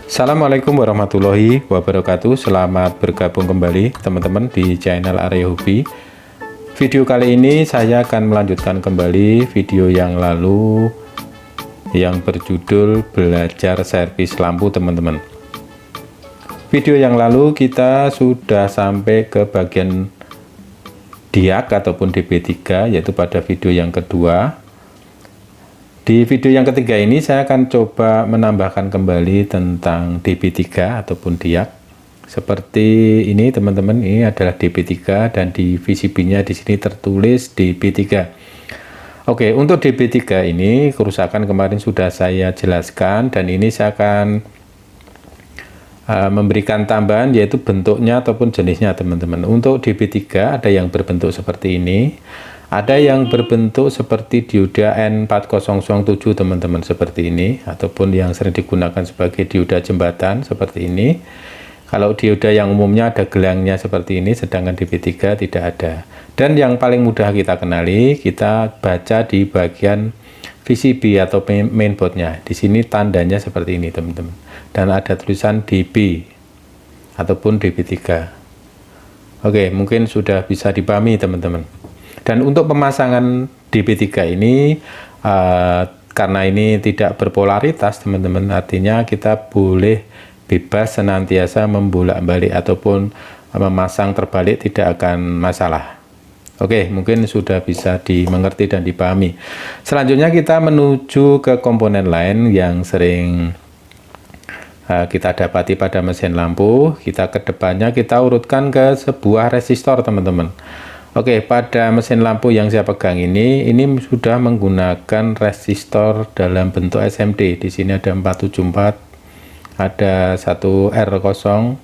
Assalamualaikum warahmatullahi wabarakatuh. Selamat bergabung kembali teman-teman di channel Area Hobi. Video kali ini saya akan melanjutkan kembali video yang lalu yang berjudul belajar servis lampu teman-teman. Video yang lalu kita sudah sampai ke bagian diag ataupun DB3, yaitu pada video yang kedua. Di video yang ketiga ini saya akan coba menambahkan kembali tentang DB3 ataupun diag. Seperti ini teman-teman, ini adalah DB3 dan di VCB-nya di sini tertulis DB3. Oke, untuk DB3 ini kerusakan kemarin sudah saya jelaskan dan ini saya akan memberikan tambahan yaitu bentuknya ataupun jenisnya teman-teman. Untuk DB3 ada yang berbentuk seperti ini. Ada yang berbentuk seperti dioda N4007 teman-teman, seperti ini, ataupun yang sering digunakan sebagai dioda jembatan seperti ini. Kalau dioda yang umumnya ada gelangnya seperti ini, sedangkan DB3 tidak ada. Dan yang paling mudah kita kenali, kita baca di bagian VCB atau mainboardnya. Di sini tandanya seperti ini teman-teman. Dan ada tulisan DB ataupun DB3. Oke, mungkin sudah bisa dipahami teman-teman. Dan untuk pemasangan DB3 ini karena ini tidak berpolaritas teman-teman, artinya kita boleh bebas senantiasa membolak-balik ataupun memasang terbalik, tidak akan masalah. Oke, mungkin sudah bisa dimengerti dan dipahami. Selanjutnya kita menuju ke komponen lain yang sering kita dapati pada mesin lampu. Kita ke depannya kita urutkan ke sebuah resistor teman-teman. Oke, pada mesin lampu yang saya pegang ini sudah menggunakan resistor dalam bentuk SMD. Di sini ada 474, ada 1R0,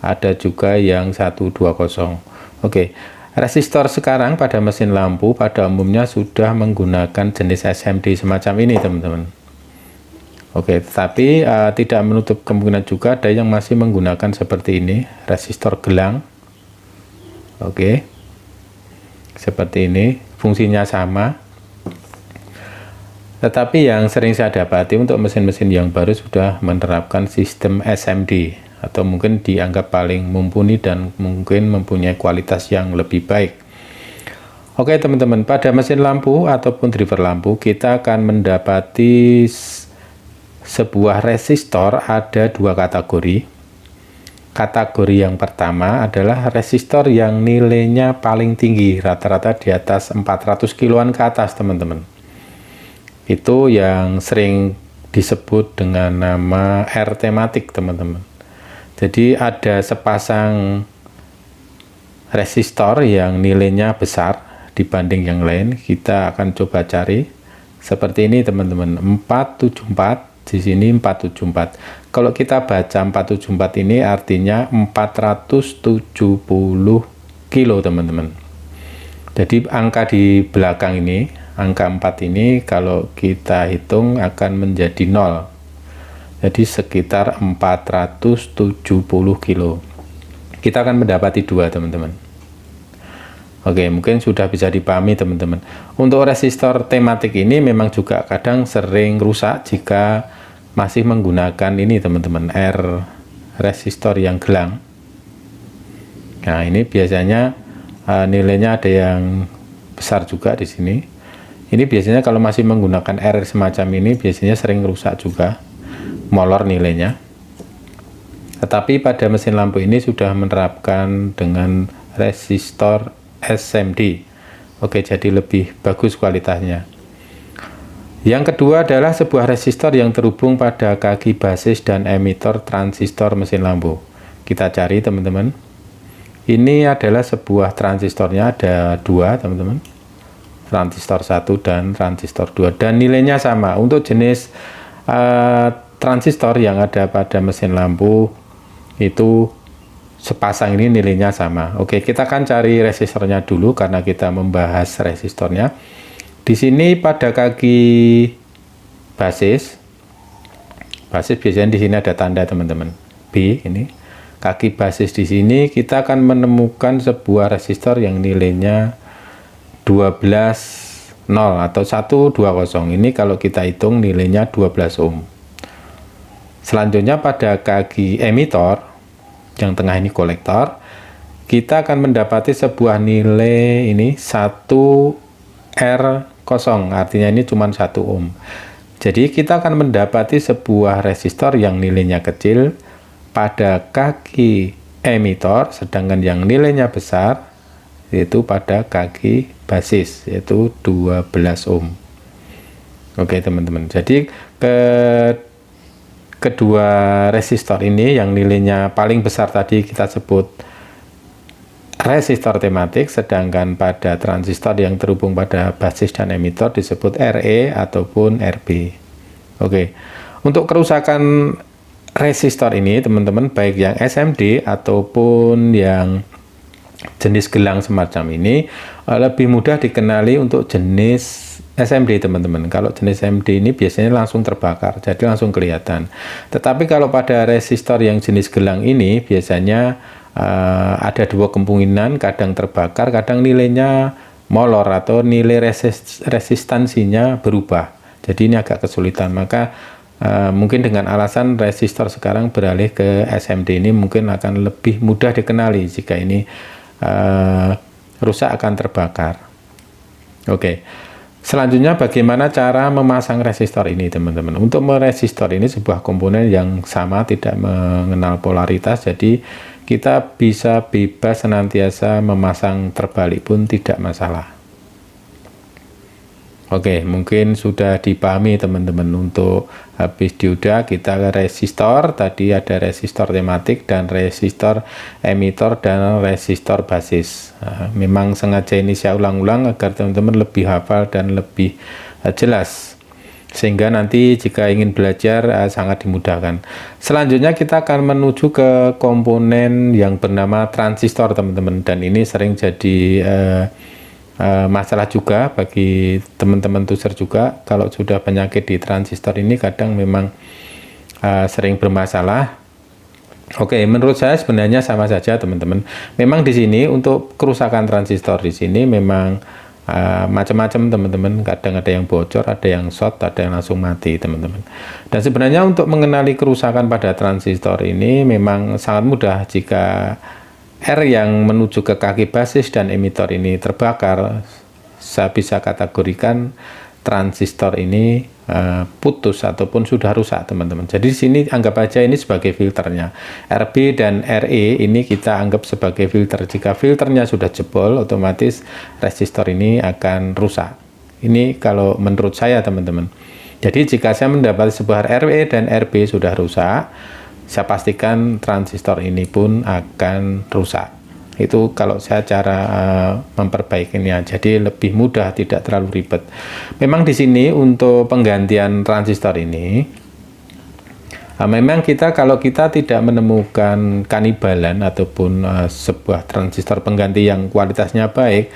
ada juga yang 120. Oke, resistor sekarang pada mesin lampu pada umumnya sudah menggunakan jenis SMD semacam ini teman-teman. Oke, tetapi tidak menutup kemungkinan juga ada yang masih menggunakan seperti ini, resistor gelang. Oke, seperti ini, fungsinya sama. Tetapi yang sering saya dapati untuk mesin-mesin yang baru sudah menerapkan sistem SMD atau mungkin dianggap paling mumpuni dan mungkin mempunyai kualitas yang lebih baik. Oke teman-teman, pada mesin lampu ataupun driver lampu kita akan mendapati sebuah resistor ada dua kategori. Kategori yang pertama adalah resistor yang nilainya paling tinggi, rata-rata di atas 400 kiloan ke atas teman-teman. Itu yang sering disebut dengan nama R tematik teman-teman. Jadi ada sepasang resistor yang nilainya besar dibanding yang lain. Kita akan coba cari seperti ini teman-teman, 474. Di sini 474. Kalau kita baca 474 ini artinya 470 kilo teman-teman. Jadi angka di belakang ini, angka 4 ini kalau kita hitung akan menjadi 0. Jadi sekitar 470 kilo. Kita akan mendapati dua teman-teman. Oke, mungkin sudah bisa dipahami teman-teman. Untuk resistor tematik ini memang juga kadang sering rusak jika masih menggunakan ini teman-teman, R resistor yang gelang. Nah, ini biasanya nilainya ada yang besar juga di sini. Ini biasanya kalau masih menggunakan R semacam ini biasanya sering rusak juga, molor nilainya. Tetapi pada mesin lampu ini sudah menerapkan dengan resistor SMD. Oke, jadi lebih bagus kualitasnya. Yang kedua adalah sebuah resistor yang terhubung pada kaki basis dan emitor transistor mesin lampu. Kita cari teman-teman. Ini adalah sebuah transistornya, ada dua teman-teman, transistor 1 dan transistor 2, dan nilainya sama. Untuk jenis transistor yang ada pada mesin lampu itu sepasang ini nilainya sama. Oke, kita akan cari resistornya dulu karena kita membahas resistornya. Di sini pada kaki basis biasanya di sini ada tanda teman-teman B, ini kaki basis. Di sini kita akan menemukan sebuah resistor yang nilainya 12 0 atau 120. Ini kalau kita hitung nilainya 12 ohm. Selanjutnya pada kaki emitor yang tengah ini kolektor, kita akan mendapati sebuah nilai ini 1R0, artinya ini cuma 1 ohm. Jadi kita akan mendapati sebuah resistor yang nilainya kecil pada kaki emitor, sedangkan yang nilainya besar yaitu pada kaki basis, yaitu 12 ohm. Oke teman-teman, jadi kedua resistor ini yang nilainya paling besar tadi kita sebut resistor tematik, sedangkan pada transistor yang terhubung pada basis dan emitor disebut RE ataupun RB. Oke, untuk kerusakan resistor ini teman-teman, baik yang SMD ataupun yang jenis gelang semacam ini, lebih mudah dikenali untuk jenis SMD teman-teman. Kalau jenis SMD ini biasanya langsung terbakar, jadi langsung kelihatan. Tetapi kalau pada resistor yang jenis gelang ini biasanya ada dua kemungkinan, kadang terbakar, kadang nilainya molor atau nilai resistansinya berubah. Jadi ini agak kesulitan, maka mungkin dengan alasan resistor sekarang beralih ke SMD ini mungkin akan lebih mudah dikenali jika ini rusak akan terbakar. Oke. Selanjutnya bagaimana cara memasang resistor ini teman-teman. Untuk resistor ini sebuah komponen yang sama, tidak mengenal polaritas, jadi kita bisa bebas senantiasa memasang terbalik pun tidak masalah. Oke, mungkin sudah dipahami teman-teman. Untuk habis dioda kita ke resistor, tadi ada resistor tematik dan resistor emitor dan resistor basis. Memang sengaja ini saya ulang-ulang agar teman-teman lebih hafal dan lebih jelas, sehingga nanti jika ingin belajar sangat dimudahkan. Selanjutnya kita akan menuju ke komponen yang bernama transistor teman-teman, dan ini sering jadi masalah juga bagi teman-teman tuser juga. Kalau sudah penyakit di transistor ini kadang memang sering bermasalah. Oke, menurut saya sebenarnya sama saja teman-teman. Memang di sini untuk kerusakan transistor di sini memang macam-macam teman-teman. Kadang ada yang bocor, ada yang short, ada yang langsung mati teman-teman. Dan sebenarnya untuk mengenali kerusakan pada transistor ini memang sangat mudah. Jika R yang menuju ke kaki basis dan emitor ini terbakar, saya bisa kategorikan transistor ini putus ataupun sudah rusak teman-teman. Jadi di sini anggap aja ini sebagai filternya. RB dan RE ini kita anggap sebagai filter. Jika filternya sudah jebol, otomatis resistor ini akan rusak. Ini kalau menurut saya teman-teman. Jadi jika saya mendapat sebuah RE dan RB sudah rusak, saya pastikan transistor ini pun akan rusak. Itu kalau saya cara memperbaikinya, jadi lebih mudah, tidak terlalu ribet. Memang di sini untuk penggantian transistor ini, memang kalau kita tidak menemukan kanibalan ataupun sebuah transistor pengganti yang kualitasnya baik,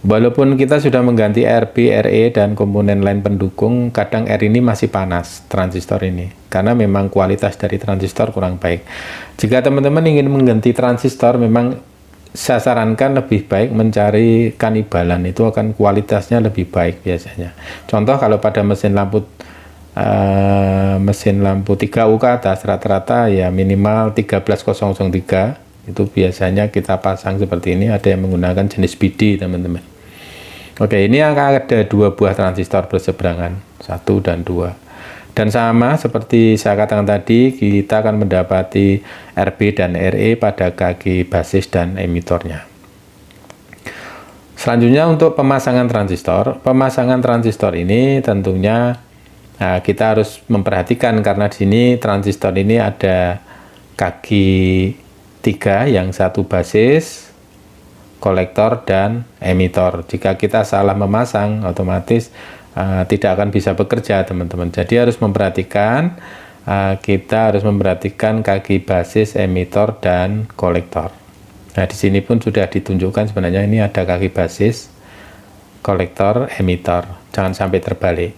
walaupun kita sudah mengganti RB, RE, dan komponen lain pendukung, kadang R ini masih panas, transistor ini, karena memang kualitas dari transistor kurang baik. Jika teman-teman ingin mengganti transistor, memang saya sarankan lebih baik mencari kanibalan, itu akan kualitasnya lebih baik biasanya. Contoh kalau pada mesin lampu 3U ke atas, rata-rata ya minimal 13003, itu biasanya kita pasang seperti ini. Ada yang menggunakan jenis BD teman-teman. Oke, ini akan ada dua buah transistor berseberangan, 1 dan 2, dan sama seperti saya katakan tadi, kita akan mendapati RB dan RE pada kaki basis dan emitornya. Selanjutnya untuk pemasangan transistor ini tentunya kita harus memperhatikan, karena di sini transistor ini ada kaki 3, yang satu basis, kolektor, dan emitor. Jika kita salah memasang, otomatis tidak akan bisa bekerja teman-teman. Jadi harus memperhatikan, kita harus memperhatikan kaki basis, emitor, dan kolektor. Nah di sini pun sudah ditunjukkan sebenarnya ini ada kaki basis, kolektor, emitor. Jangan sampai terbalik.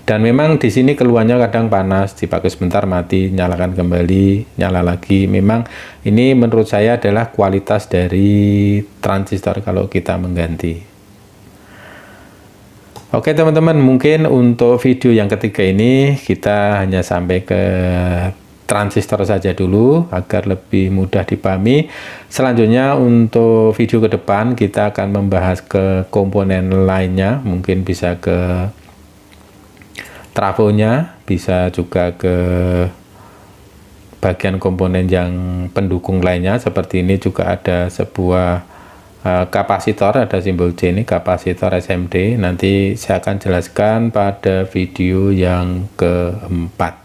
Dan memang di sini keluarnya kadang panas, dipakai sebentar mati, nyalakan kembali, nyala lagi. Memang ini menurut saya adalah kualitas dari transistor kalau kita mengganti. Oke teman-teman, mungkin untuk video yang ketiga ini kita hanya sampai ke transistor saja dulu agar lebih mudah dipahami. Selanjutnya untuk video ke depan kita akan membahas ke komponen lainnya, mungkin bisa ke trafonya, bisa juga ke bagian komponen yang pendukung lainnya. Seperti ini juga ada sebuah kapasitor, ada simbol C ini, kapasitor SMD. Nanti saya akan jelaskan pada video yang keempat.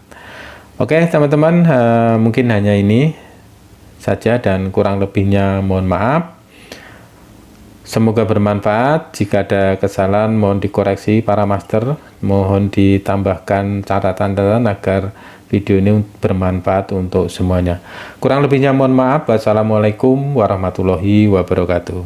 Oke teman-teman, mungkin hanya ini saja dan kurang lebihnya mohon maaf. Semoga bermanfaat. Jika ada kesalahan mohon dikoreksi para master, mohon ditambahkan catatan-catatan agar video ini bermanfaat untuk semuanya. Kurang lebihnya mohon maaf. Wassalamualaikum warahmatullahi wabarakatuh.